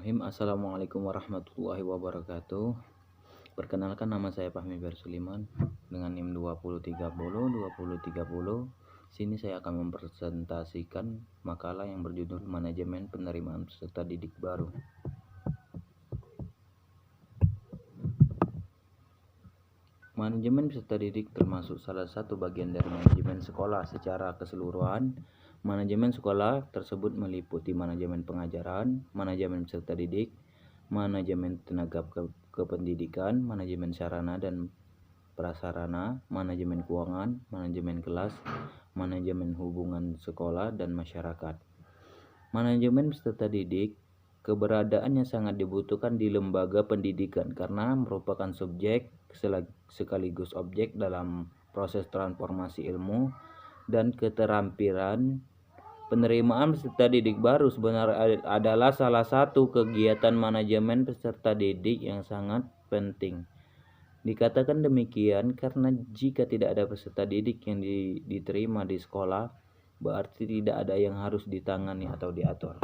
Bismillahirrahmanirrahim. Assalamualaikum warahmatullahi wabarakatuh. Perkenalkan, nama saya Fahmi Bersuliman dengan NIM 2030. Sini saya akan mempresentasikan makalah yang berjudul Manajemen Penerimaan Peserta Didik Baru. Manajemen peserta didik termasuk salah satu bagian dari manajemen sekolah secara keseluruhan. Manajemen sekolah tersebut meliputi manajemen pengajaran, manajemen peserta didik, manajemen tenaga kependidikan, manajemen sarana dan prasarana, manajemen keuangan, manajemen kelas, manajemen hubungan sekolah dan masyarakat. Manajemen peserta didik keberadaannya sangat dibutuhkan di lembaga pendidikan karena merupakan subjek sekaligus objek dalam proses transformasi ilmu dan keterampilan. Penerimaan peserta didik baru sebenarnya adalah salah satu kegiatan manajemen peserta didik yang sangat penting. Dikatakan demikian karena jika tidak ada peserta didik yang diterima di sekolah, berarti tidak ada yang harus ditangani atau diatur.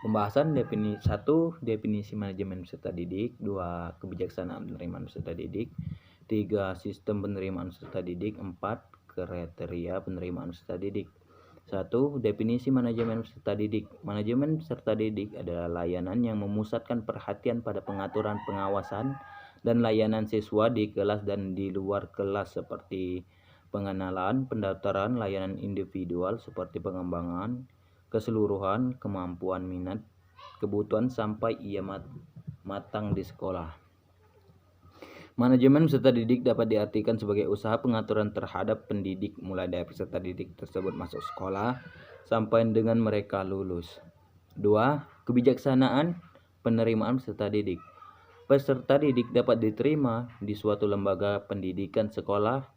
Pembahasan definisi manajemen peserta didik, 2 kebijaksanaan penerimaan peserta didik, 3 sistem penerimaan peserta didik, 4 kriteria penerimaan peserta didik. 1. Definisi manajemen peserta didik. Manajemen peserta didik adalah layanan yang memusatkan perhatian pada pengaturan pengawasan dan layanan siswa di kelas dan di luar kelas seperti pengenalan, pendaftaran, layanan individual seperti pengembangan keseluruhan kemampuan minat, kebutuhan sampai ia matang di sekolah. Manajemen peserta didik dapat diartikan sebagai usaha pengaturan terhadap pendidik mulai dari peserta didik tersebut masuk sekolah sampai dengan mereka lulus. 2. Kebijaksanaan penerimaan peserta didik. Peserta didik dapat diterima di suatu lembaga pendidikan sekolah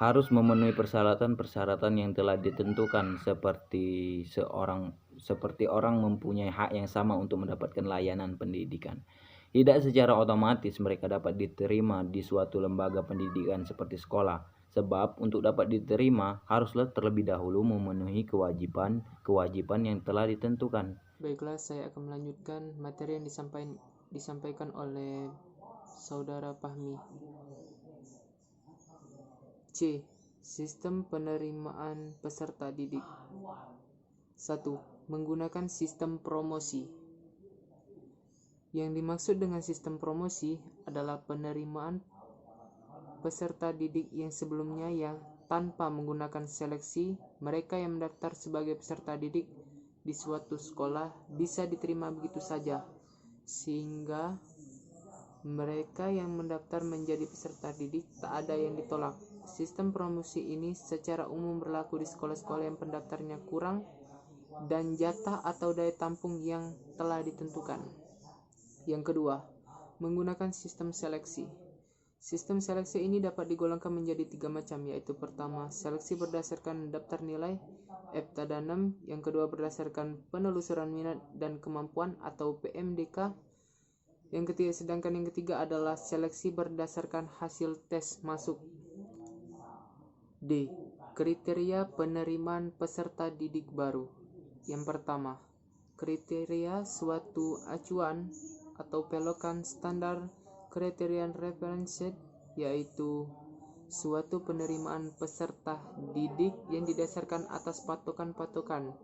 harus memenuhi persyaratan-persyaratan yang telah ditentukan seperti orang mempunyai hak yang sama untuk mendapatkan layanan pendidikan. Tidak secara otomatis mereka dapat diterima di suatu lembaga pendidikan seperti sekolah, sebab untuk dapat diterima haruslah terlebih dahulu memenuhi kewajiban yang telah ditentukan. Baiklah, saya akan melanjutkan materi yang disampaikan oleh Saudara Fahmi. C. Sistem penerimaan peserta didik. 1. Menggunakan sistem promosi. Yang dimaksud dengan sistem promosi adalah penerimaan peserta didik yang sebelumnya yang tanpa menggunakan seleksi, mereka yang mendaftar sebagai peserta didik di suatu sekolah bisa diterima begitu saja, sehingga mereka yang mendaftar menjadi peserta didik tak ada yang ditolak. Sistem promosi ini secara umum berlaku di sekolah-sekolah yang pendaftarnya kurang dan jatah atau daya tampung yang telah ditentukan. Yang kedua, menggunakan sistem seleksi. Sistem seleksi ini dapat digolongkan menjadi 3 macam, yaitu pertama, seleksi berdasarkan daftar nilai EPTA-DANEM, yang kedua berdasarkan penelusuran minat dan kemampuan atau PMDK, yang ketiga adalah seleksi berdasarkan hasil tes masuk. D. Kriteria penerimaan peserta didik baru. Yang pertama, kriteria suatu acuan atau patokan standar criterion reference, yaitu suatu penerimaan peserta didik yang didasarkan atas patokan-patokan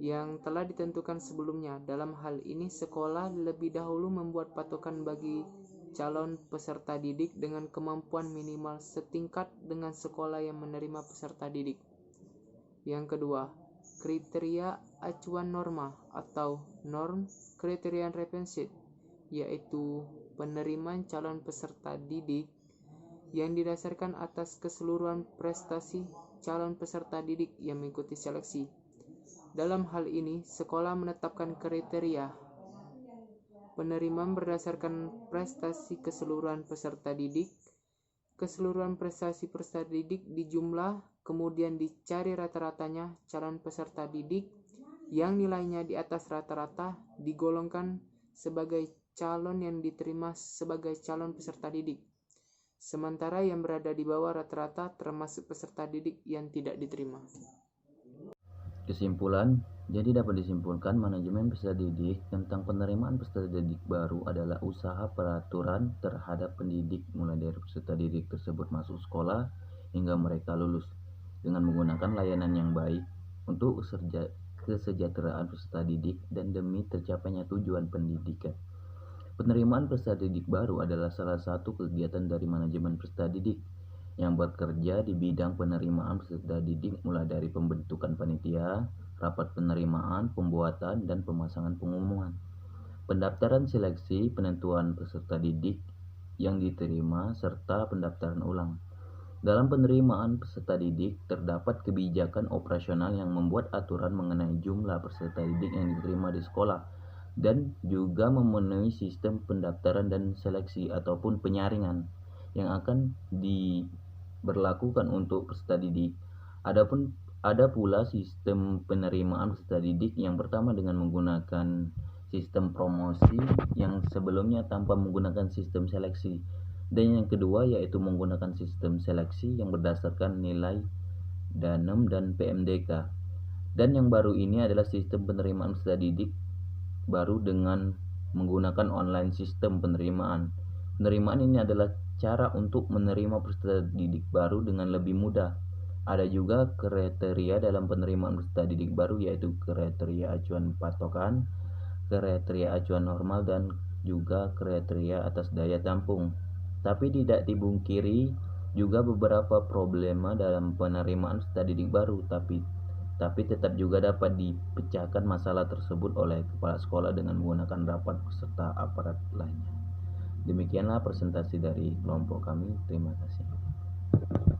yang telah ditentukan sebelumnya. Dalam hal ini, sekolah lebih dahulu membuat patokan bagi calon peserta didik dengan kemampuan minimal setingkat dengan sekolah yang menerima peserta didik. Yang kedua, kriteria acuan norma atau norm criterion reference, yaitu penerimaan calon peserta didik yang didasarkan atas keseluruhan prestasi calon peserta didik yang mengikuti seleksi. Dalam hal ini, sekolah menetapkan kriteria penerimaan berdasarkan prestasi keseluruhan peserta didik. Keseluruhan prestasi peserta didik dijumlah, kemudian dicari rata-ratanya calon peserta didik yang nilainya di atas rata-rata digolongkan sebagai calon yang diterima sebagai calon peserta didik, sementara yang berada di bawah rata-rata termasuk peserta didik yang tidak diterima. Kesimpulan, Jadi dapat disimpulkan manajemen peserta didik tentang penerimaan peserta didik baru adalah usaha peraturan terhadap pendidik mulai dari peserta didik tersebut masuk sekolah hingga mereka lulus dengan menggunakan layanan yang baik untuk kesejahteraan peserta didik dan demi tercapainya tujuan pendidikan. Penerimaan peserta didik baru adalah salah satu kegiatan dari manajemen peserta didik yang bekerja di bidang penerimaan peserta didik mulai dari pembentukan panitia, rapat penerimaan, pembuatan, dan pemasangan pengumuman. Pendaftaran seleksi, penentuan peserta didik yang diterima, serta pendaftaran ulang. Dalam penerimaan peserta didik, terdapat kebijakan operasional yang membuat aturan mengenai jumlah peserta didik yang diterima di sekolah dan juga memenuhi sistem pendaftaran dan seleksi ataupun penyaringan yang akan diberlakukan untuk peserta didik. Ada pula sistem penerimaan peserta didik yang pertama dengan menggunakan sistem promosi yang sebelumnya tanpa menggunakan sistem seleksi. Dan yang kedua yaitu menggunakan sistem seleksi yang berdasarkan nilai Danem dan PMDK. Dan yang baru ini adalah sistem penerimaan peserta didik baru dengan menggunakan online sistem penerimaan. Penerimaan ini adalah cara untuk menerima peserta didik baru dengan lebih mudah. Ada juga kriteria dalam penerimaan peserta didik baru yaitu kriteria acuan patokan, kriteria acuan normal, dan juga kriteria atas daya tampung. Tapi tidak dibungkiri juga beberapa problema dalam penerimaan peserta didik baru, tapi tetap juga dapat dipecahkan masalah tersebut oleh kepala sekolah dengan menggunakan rapat beserta aparat lainnya. Demikianlah presentasi dari kelompok kami. Terima kasih.